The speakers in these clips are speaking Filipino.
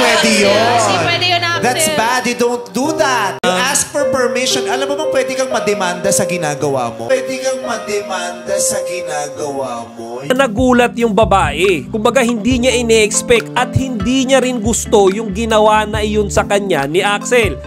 pwede yun. Hindi pwede yun, Axel. That's bad. You don't do that. You ask for permission. Alam mo bang pwede kang mademanda sa ginagawa mo? Pwede kang mademanda sa ginagawa mo. Nagulat yung babae. Kumbaga hindi niya ine-expect at hindi niya rin gusto yung ginawa na iyon sa kanya ni Axel.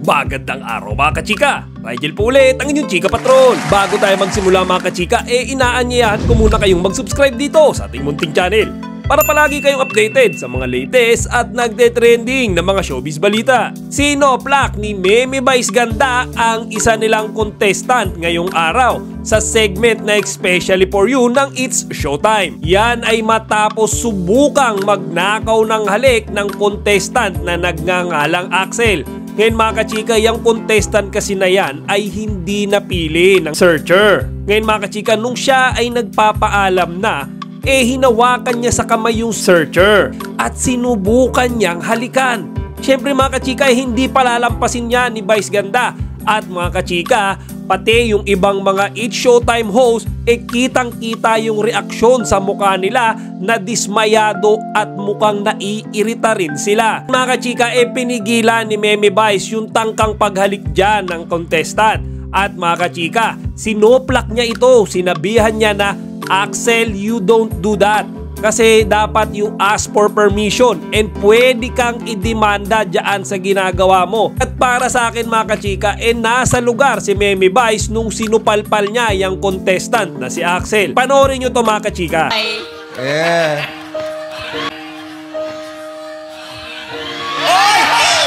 Magandang araw mga kachika! Rigel po ulit ang inyong Chika Patrol. Bago tayo magsimula mga kachika, inaanyayahan ko muna kayong mag-subscribe dito sa ating munting channel para palagi kayong updated sa mga latest at nagte-trending na mga showbiz balita. Sinoplak ni Meme Vice Ganda ang isa nilang contestant ngayong araw sa segment na Especially For You ng It's Showtime. Yan ay matapos subukang magnakaw ng halik ng contestant na nagngangalang Axel. Ngayon mga kachika, yung contestant kasi na yan ay hindi napili ng searcher. Ngayon mga kachika, nung siya ay nagpapaalam na, hinawakan niya sa kamay yung searcher at sinubukan niyang halikan. Siyempre mga kachika, hindi palalampasin niya ni Vice Ganda. At mga kachika, pati yung ibang mga It's Showtime host, kitang-kita yung reaksyon sa mukha nila na dismayado at mukhang naiirita rin sila. Mga kachika, pinigilan ni Meme Vice yung tangkang paghalik dyan ng contestant. At mga kachika, sinoplak niya ito, sinabihan niya na, Axel, you don't do that. Kasi dapat you ask for permission and pwede kang idemanda dyan sa ginagawa mo. At para sa akin mga kachika, nasa lugar si Meme Vice nung sinupalpal niya yung contestant na si Axel. Panoorin nyo to mga kachika. Yeah.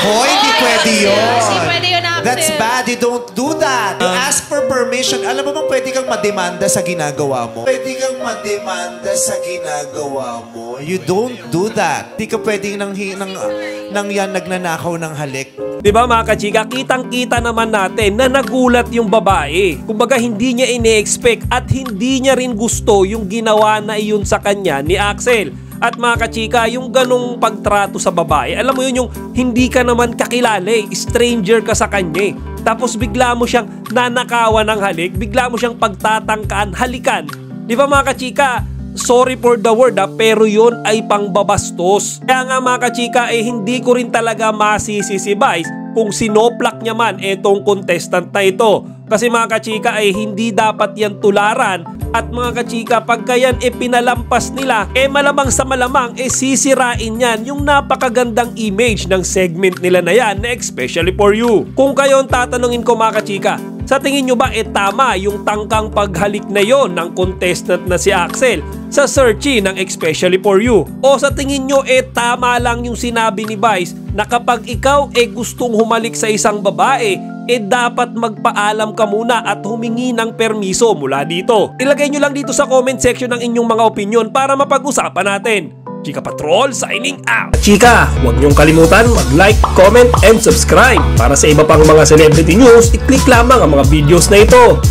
Hoy, hindi pwede yun. Hindi pwede yun, Axel. That's bad. You don't do that. You ask for permission. Alam mo bang pwede kang mademanda sa ginagawa mo? Pwede kang mademanda sa ginagawa mo. You don't do that. Hindi ka pwedeng nang yan nagnanakaw ng halik. Diba mga kachika, kitang-kita naman natin na nagulat yung babae. Kumbaga hindi niya ine-expect at hindi niya rin gusto yung ginawa na iyon sa kanya ni Axel. At mga kachika, yung ganong pagtrato sa babae, alam mo yun, yung hindi ka naman kakilala, stranger ka sa kanya. Tapos bigla mo siyang nanakawan ng halik, bigla mo siyang pagtatangkaan, halikan. Di ba mga kachika, sorry for the word pero yun ay pangbabastos. Kaya nga mga kachika, hindi ko rin talaga masisi si Vice kung sinoplak niya man etong contestant na ito. Kasi mga kachika, hindi dapat yan tularan. At mga kachika, pagka yan pinalampas nila, malamang sa malamang sisirain yan yung napakagandang image ng segment nila na yan na Especially For You. Kung kayo ang tatanungin ko mga kachika, sa tingin nyo ba tama yung tangkang paghalik na yon ng contestant na si Axel sa searchy ng Especially For You? O sa tingin nyo tama lang yung sinabi ni Vice na kapag ikaw gustong humalik sa isang babae, dapat magpaalam ka muna at humingi ng permiso mula dito? Ilagay nyo lang dito sa comment section ng inyong mga opinion para mapag-usapan natin. Chika Patrol signing out! Chika, huwag niyong kalimutan mag-like, comment, and subscribe. Para sa iba pang mga celebrity news, i-click lamang ang mga videos na ito.